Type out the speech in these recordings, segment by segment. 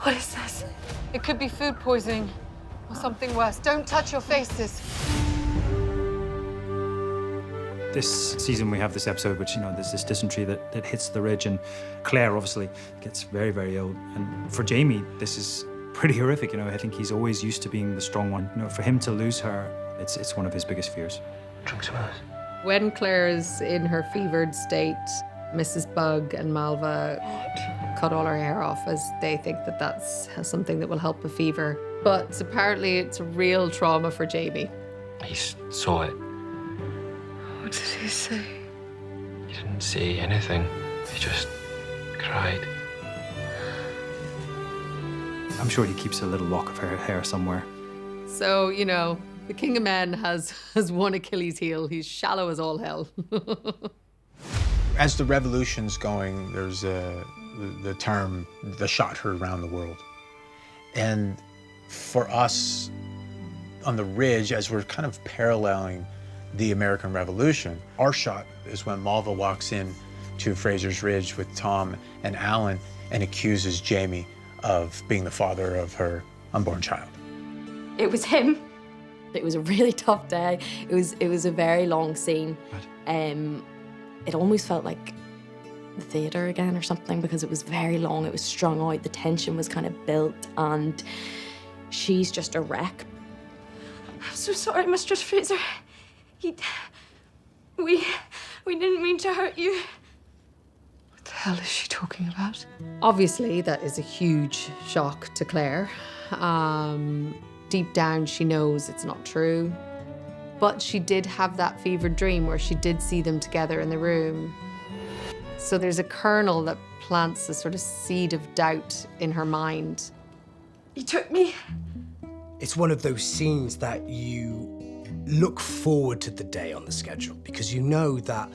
What is this? It could be food poisoning or something worse. Don't touch your faces. This season we have this episode which, there's this dysentery that hits the ridge, and Claire obviously gets very, very ill. And for Jamie, this is pretty horrific. I think he's always used to being the strong one. For him to lose her, it's one of his biggest fears. Drink some of this. When Claire is in her fevered state, Mrs. Bug and Malva cut all her hair off as they think that that's something that will help the fever. But apparently it's a real trauma for Jamie. He saw it. What did he say? He didn't say anything. He just cried. I'm sure he keeps a little lock of her hair somewhere. So, the King of Men has one Achilles heel. He's shallow as all hell. As the revolution's going, there's the term, the shot heard around the world. And for us on the ridge, as we're kind of paralleling the American Revolution, our shot is when Malva walks in to Fraser's Ridge with Tom and Alan and accuses Jamie of being the father of her unborn child. It was him. It was a really tough day. It was a very long scene. It almost felt like the theatre again or something, because it was very long, it was strung out, the tension was kind of built, and she's just a wreck. I'm so sorry, Mistress Fraser. We didn't mean to hurt you. What the hell is she talking about? Obviously, that is a huge shock to Claire. Deep down, she knows it's not true. But she did have that fevered dream where she did see them together in the room. So there's a kernel that plants a sort of seed of doubt in her mind. He took me. It's one of those scenes that you look forward to the day on the schedule, because you know that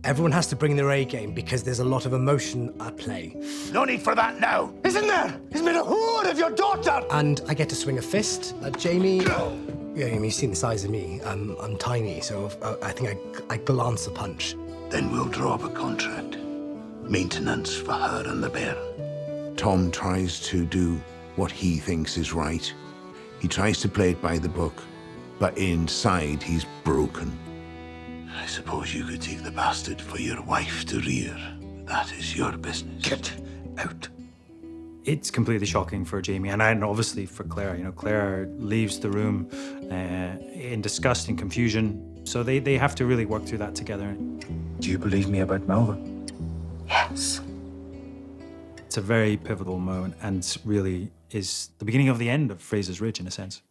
everyone has to bring their A game because there's a lot of emotion at play. No need for that now, isn't there? He's made a whore of your daughter! And I get to swing a fist at Jamie. Yeah, you've seen the size of me. I'm tiny, so I think I glance a punch. Then we'll draw up a contract. Maintenance for her and the bear. Tom tries to do what he thinks is right. He tries to play it by the book, but inside he's broken. I suppose you could take the bastard for your wife to rear. That is your business. Get out. It's completely shocking for Jamie, and obviously for Claire. Claire leaves the room in disgust and confusion. So they have to really work through that together. Do you believe me about Malva? Yes. It's a very pivotal moment, and really is the beginning of the end of Fraser's Ridge, in a sense.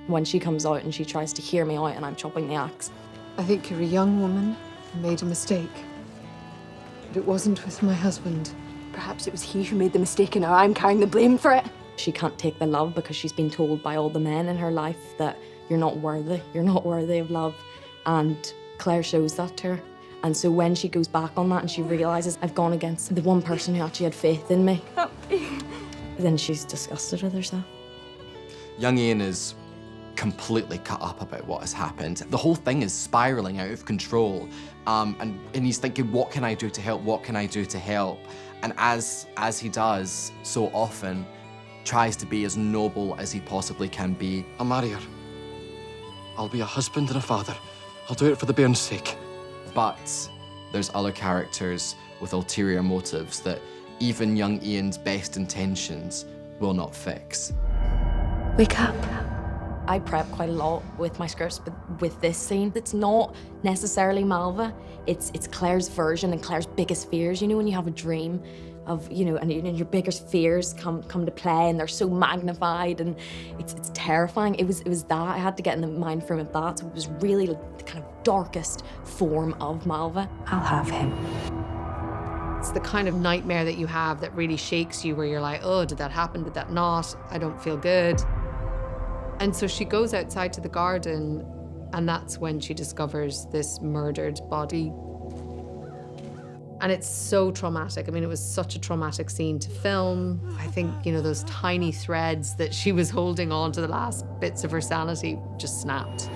When she comes out and she tries to hear me out and I'm chopping the axe. I think you're a young woman who made a mistake. But it wasn't with my husband. Perhaps it was he who made the mistake and now I'm carrying the blame for it. She can't take the love because she's been told by all the men in her life that you're not worthy of love. And Claire shows that to her. And so when she goes back on that and she realises I've gone against the one person who actually had faith in me, then she's disgusted with herself. Young Ian is completely cut up about what has happened. The whole thing is spiralling out of control. And he's thinking, what can I do to help? What can I do to help? And as he does so often, tries to be as noble as he possibly can be. I'll marry her. I'll be a husband and a father. I'll do it for the bairn's sake. But there's other characters with ulterior motives that even young Ian's best intentions will not fix. Wake up. I prep quite a lot with my scripts, but with this scene, it's not necessarily Malva. It's Claire's version and Claire's biggest fears. When you have a dream of, and your biggest fears come to play and they're so magnified and it's terrifying. It was that. I had to get in the mind frame of that. So it was really the kind of darkest form of Malva. I'll have him. It's the kind of nightmare that you have that really shakes you, where you're like, oh, did that happen? Did that not? I don't feel good. And so she goes outside to the garden, and that's when she discovers this murdered body. And it's so traumatic. I mean, it was such a traumatic scene to film. I think, those tiny threads that she was holding on to, the last bits of her sanity, just snapped.